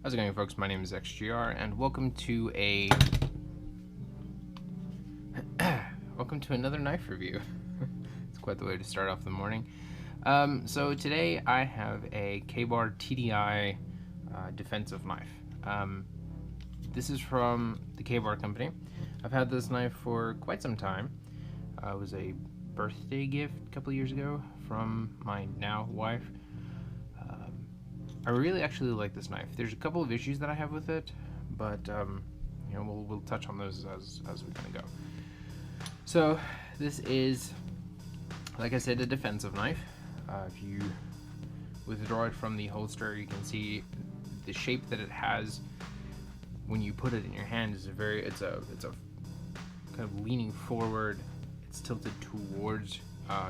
How's it going, folks? My name is XGR, and welcome to another knife review. It's quite the way to start off the morning. So today I have a Kabar TDI defensive knife. This is from the Kabar company. I've had this knife for quite some time. It was a birthday gift a couple of years ago from my now wife. I really actually like this knife. There's a couple of issues that I have with it, but we'll touch on those as we kind of go. So this is, like I said, a defensive knife. If you withdraw it from the holster, you can see the shape that it has when you put it in your hand is it's a kind of leaning forward. It's tilted towards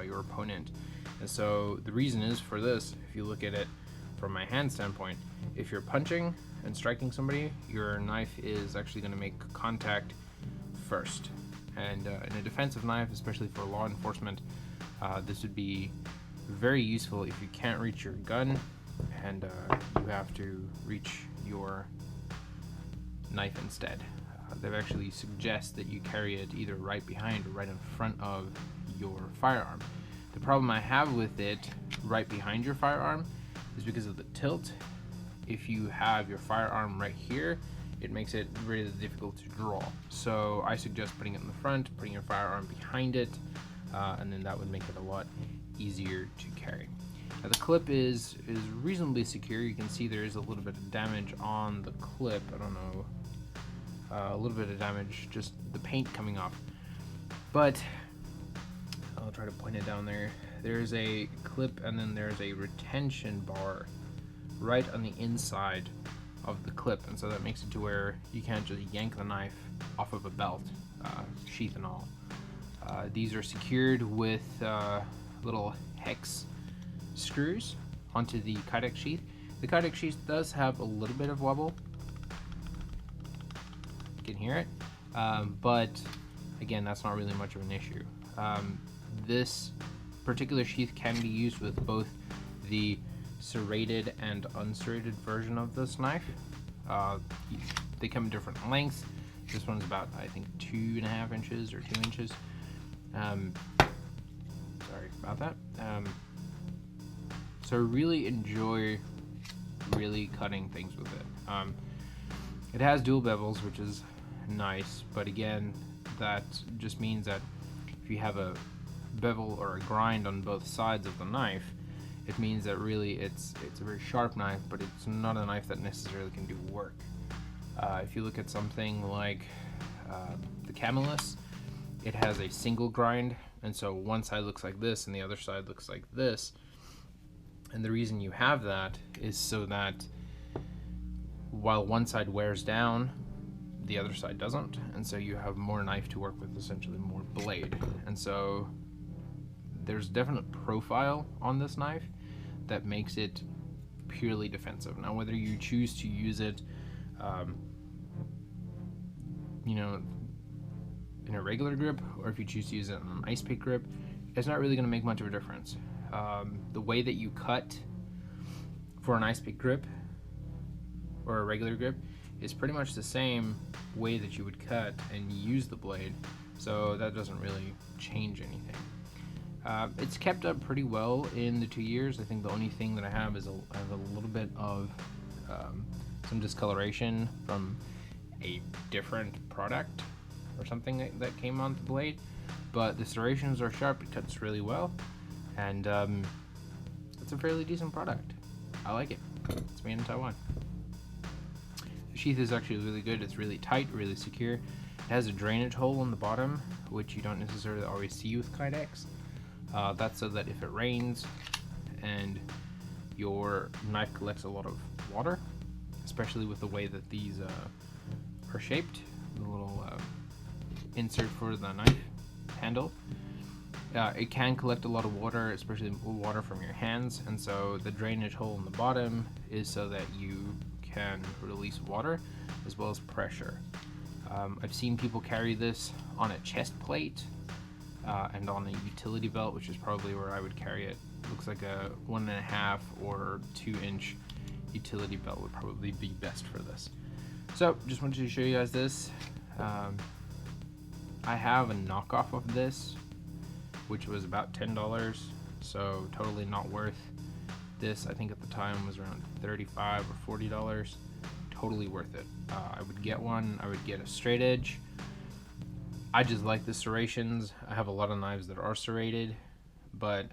your opponent, and so the reason is for this. If you look at it from my hand standpoint, if you're punching and striking somebody, your knife is actually going to make contact first. And in a defensive knife, especially for law enforcement, this would be very useful if you can't reach your gun and you have to reach your knife instead. They actually suggest that you carry it either right behind or right in front of your firearm. The problem I have with it right behind your firearm is because of the tilt. If you have your firearm right here, it makes it really difficult to draw. So I suggest putting it in the front, putting your firearm behind it, and then that would make it a lot easier to carry. Now the clip is reasonably secure. You can see there is a little bit of damage on the clip. I don't know, a little bit of damage, just the paint coming off. But I'll try to point it down there. There's a clip and then there's a retention bar right on the inside of the clip, and so that makes it to where you can't just yank the knife off of a belt, sheath and all. These are secured with little hex screws onto the kydex sheath. The kydex sheath does have a little bit of wobble. You can hear it, but again, that's not really much of an issue. This particular sheath can be used with both the serrated and unserrated version of this knife. They come in different lengths. This one's about, I think, 2.5 inches or 2 inches. Sorry about that. So I really enjoy cutting things with it. It has dual bevels, which is nice, but again, that just means that if you have a bevel or a grind on both sides of the knife, it means that really it's a very sharp knife, but it's not a knife that necessarily can do work. If you look at something like the Camelus, it has a single grind, and so one side looks like this and the other side looks like this. And the reason you have that is so that while one side wears down, the other side doesn't, and so you have more knife to work with, essentially more blade. And so there's definite profile on this knife that makes it purely defensive. Now, whether you choose to use it, in a regular grip, or if you choose to use it on an ice pick grip, it's not really going to make much of a difference. The way that you cut for an ice pick grip or a regular grip is pretty much the same way that you would cut and use the blade, so that doesn't really change anything. It's kept up pretty well in the 2 years. I think the only thing that I have is I have a little bit of some discoloration from a different product or something that came on the blade, but the serrations are sharp. It cuts really well, and it's a fairly decent product. I like it. It's made in Taiwan. The sheath is actually really good. It's really tight, really secure. It has a drainage hole in the bottom, which you don't necessarily always see with kydex. That's so that if it rains and your knife collects a lot of water, especially with the way that these are shaped, the little insert for the knife handle, it can collect a lot of water, especially water from your hands, and so the drainage hole in the bottom is so that you can release water as well as pressure. I've seen people carry this on a chest plate and on a utility belt, which is probably where I would carry it. Looks like a 1.5 or 2 inch utility belt would probably be best for this. So just wanted to show you guys this. I have a knockoff of this, which was about $10, so totally not worth this. I think at the time was around $35 or $40. Totally worth it. I would get one. I would get a straight edge. I just like the serrations. I have a lot of knives that are serrated, but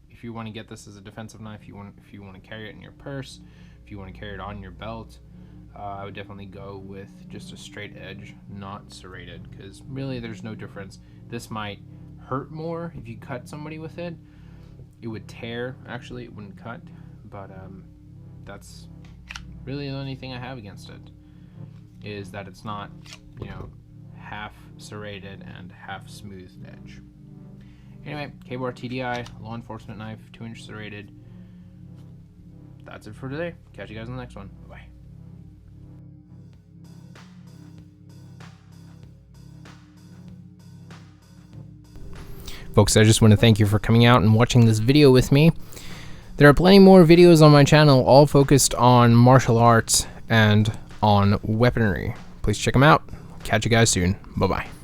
if you want to get this as a defensive knife, if you want to carry it in your purse, if you want to carry it on your belt, I would definitely go with just a straight edge, not serrated, because really there's no difference. This might hurt more if you cut somebody with it. It would tear, actually, it wouldn't cut, but that's really the only thing I have against it, is that it's not, you know, half serrated and half smooth edge. Anyway, Kabar TDI, law enforcement knife, 2-inch serrated. That's it for today. Catch you guys on the next one. Bye-bye. Folks, I just want to thank you for coming out and watching this video with me. There are plenty more videos on my channel, all focused on martial arts and on weaponry. Please check them out. Catch you guys soon. Bye-bye.